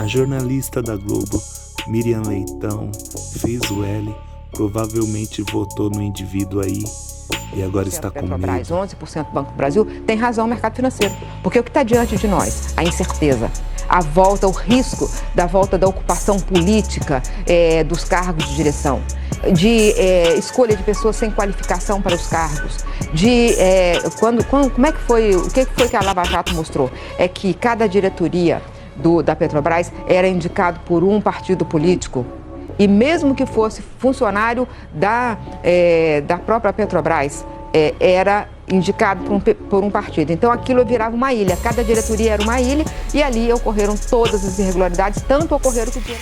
A jornalista da Globo, Miriam Leitão, fez o L, provavelmente votou no indivíduo aí e agora está com Petrobras, medo. 11% do Banco do Brasil, tem razão o mercado financeiro. Porque o que está diante de nós? A incerteza, a volta, o risco da volta da ocupação política dos cargos de direção, de escolha de pessoas sem qualificação para os cargos, como é que foi, o que foi que a Lava Jato mostrou? É que cada diretoria da Petrobras era indicado por um partido político. E mesmo que fosse funcionário da própria Petrobras, era indicado por um partido. Então aquilo virava uma ilha, cada diretoria era uma ilha e ali ocorreram todas as irregularidades, tanto ocorreram que...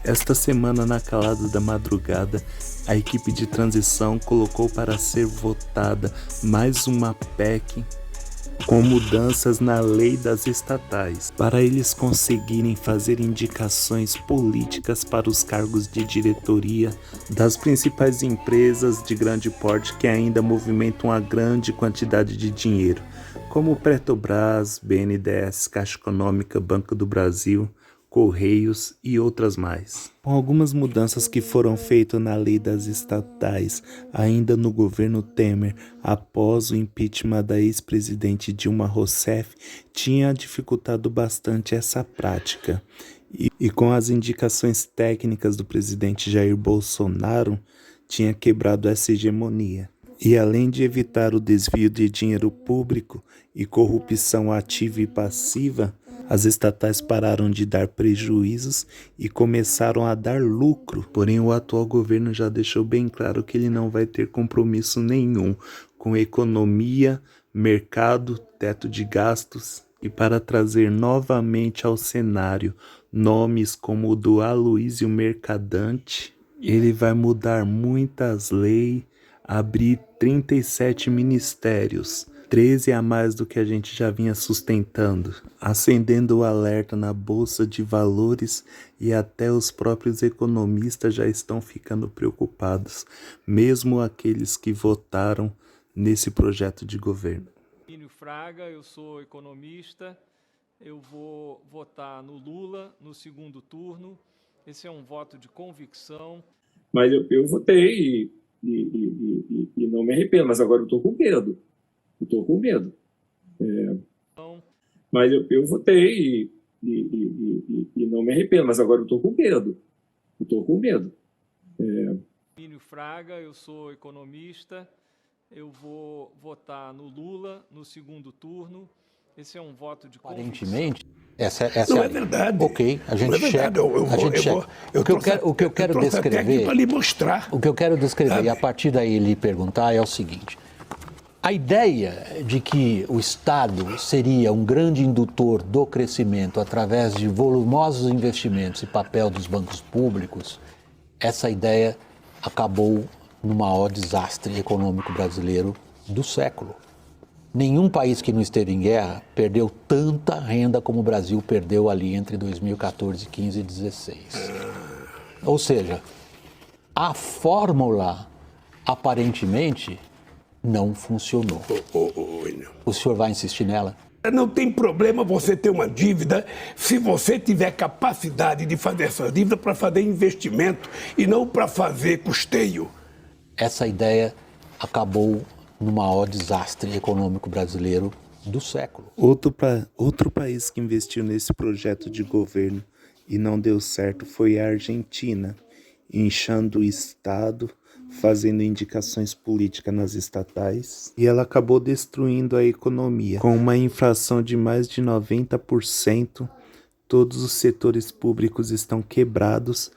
Esta semana, na calada da madrugada, a equipe de transição colocou para ser votada mais uma PEC com mudanças na lei das estatais, para eles conseguirem fazer indicações políticas para os cargos de diretoria das principais empresas de grande porte que ainda movimentam uma grande quantidade de dinheiro, como Petrobras, BNDES, Caixa Econômica, Banco do Brasil, Correios e outras mais. Com algumas mudanças que foram feitas na lei das estatais ainda no governo Temer, após o impeachment da ex-presidente Dilma Rousseff, tinha dificultado bastante essa prática. E com as indicações técnicas do presidente Jair Bolsonaro, tinha quebrado essa hegemonia. E além de evitar o desvio de dinheiro público e corrupção ativa e passiva, as estatais pararam de dar prejuízos e começaram a dar lucro. Porém, o atual governo já deixou bem claro que ele não vai ter compromisso nenhum com economia, mercado, teto de gastos. E para trazer novamente ao cenário nomes como o do Aloysio Mercadante, ele vai mudar muitas leis, abrir 37 ministérios, 13 a mais do que a gente já vinha sustentando, acendendo o alerta na Bolsa de Valores e até os próprios economistas já estão ficando preocupados, mesmo aqueles que votaram nesse projeto de governo. Fraga, eu sou economista, eu vou votar no Lula no segundo turno, esse é um voto de convicção. Mas eu votei e não me arrependo, mas agora eu estou com medo. Mas eu votei e não me arrependo, mas agora eu estou com medo. Fraga, eu sou economista, eu vou votar no Lula no segundo turno, esse é um voto de convicção. Aparentemente, essa não é verdade. Ok, a gente checa. O que eu quero descrever para lhe mostrar. O que eu quero descrever e a partir daí lhe perguntar é o seguinte: a ideia de que o Estado seria um grande indutor do crescimento através de volumosos investimentos e papel dos bancos públicos, essa ideia acabou no maior desastre econômico brasileiro do século. Nenhum país que não esteve em guerra perdeu tanta renda como o Brasil perdeu ali entre 2014, 15 e 16. Ou seja, a fórmula aparentemente não funcionou. O senhor vai insistir nela? Não tem problema você ter uma dívida se você tiver capacidade de fazer essa dívida para fazer investimento e não para fazer custeio. Essa ideia acabou no maior desastre econômico brasileiro do século. Outro país que investiu nesse projeto de governo e não deu certo foi a Argentina, inchando o Estado, fazendo indicações políticas nas estatais, e ela acabou destruindo a economia. Com uma inflação de mais de 90%, todos os setores públicos estão quebrados,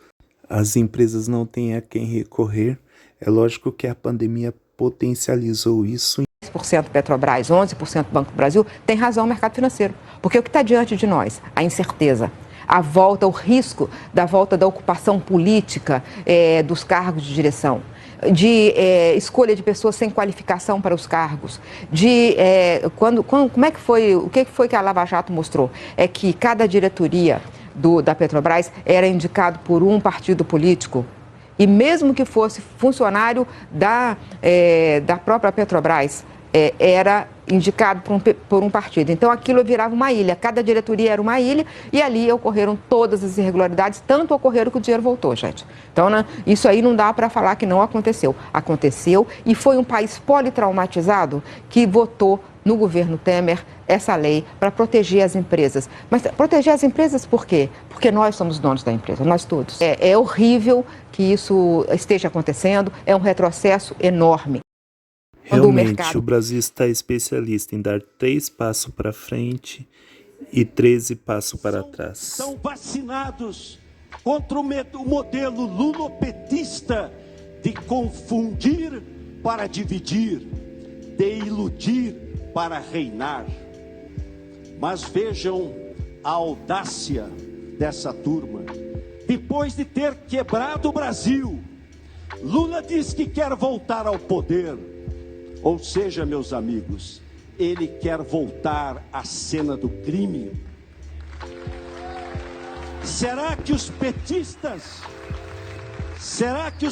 as empresas não têm a quem recorrer. É lógico que a pandemia potencializou isso. 10% Petrobras, 11% Banco do Brasil, tem razão o mercado financeiro. Porque o que está diante de nós? A incerteza, a volta, o risco da volta da ocupação política dos cargos de direção, de escolha de pessoas sem qualificação para os cargos, como é que foi, o que foi que a Lava Jato mostrou? É que cada diretoria da Petrobras era indicado por um partido político. E mesmo que fosse funcionário da própria Petrobras, era indicado por um partido. Então aquilo virava uma ilha, cada diretoria era uma ilha e ali ocorreram todas as irregularidades, tanto ocorreram que o dinheiro voltou, gente. Então, né, isso aí não dá para falar que não aconteceu. Aconteceu e foi um país politraumatizado que votou no governo Temer essa lei para proteger as empresas. Mas proteger as empresas por quê? Porque nós somos donos da empresa, nós todos. É horrível que isso esteja acontecendo, é um retrocesso enorme. Realmente, o Brasil está especialista em dar 3 passos para frente e 13 passos para trás. São vacinados contra o modelo lulopetista de confundir para dividir, de iludir para reinar. Mas vejam a audácia dessa turma. Depois de ter quebrado o Brasil, Lula diz que quer voltar ao poder. Ou seja, meus amigos, ele quer voltar à cena do crime. Será que os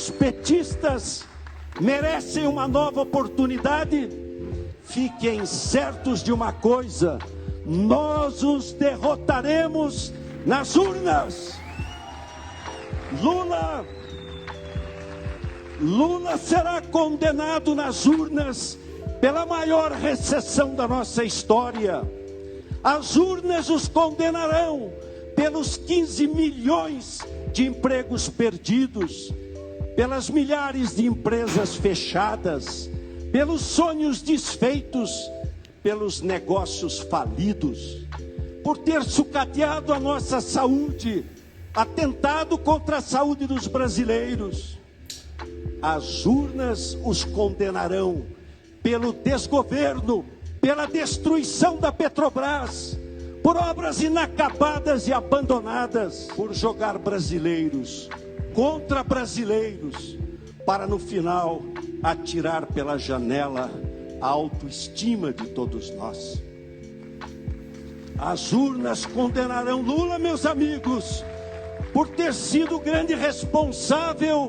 petistas merecem uma nova oportunidade? Fiquem certos de uma coisa: nós os derrotaremos nas urnas. Lula será condenado nas urnas pela maior recessão da nossa história. As urnas os condenarão pelos 15 milhões de empregos perdidos, pelas milhares de empresas fechadas, pelos sonhos desfeitos, pelos negócios falidos, por ter sucateado a nossa saúde, atentado contra a saúde dos brasileiros. As urnas os condenarão pelo desgoverno, pela destruição da Petrobras, por obras inacabadas e abandonadas, por jogar brasileiros contra brasileiros, para no final atirar pela janela a autoestima de todos nós. As urnas condenarão Lula, meus amigos, por ter sido o grande responsável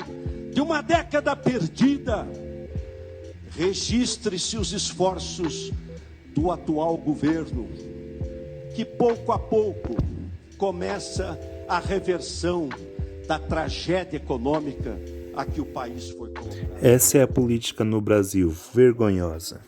de uma década perdida. Registre-se os esforços do atual governo, que pouco a pouco começa a reversão da tragédia econômica a que o país foi colocado. Essa é a política no Brasil, vergonhosa.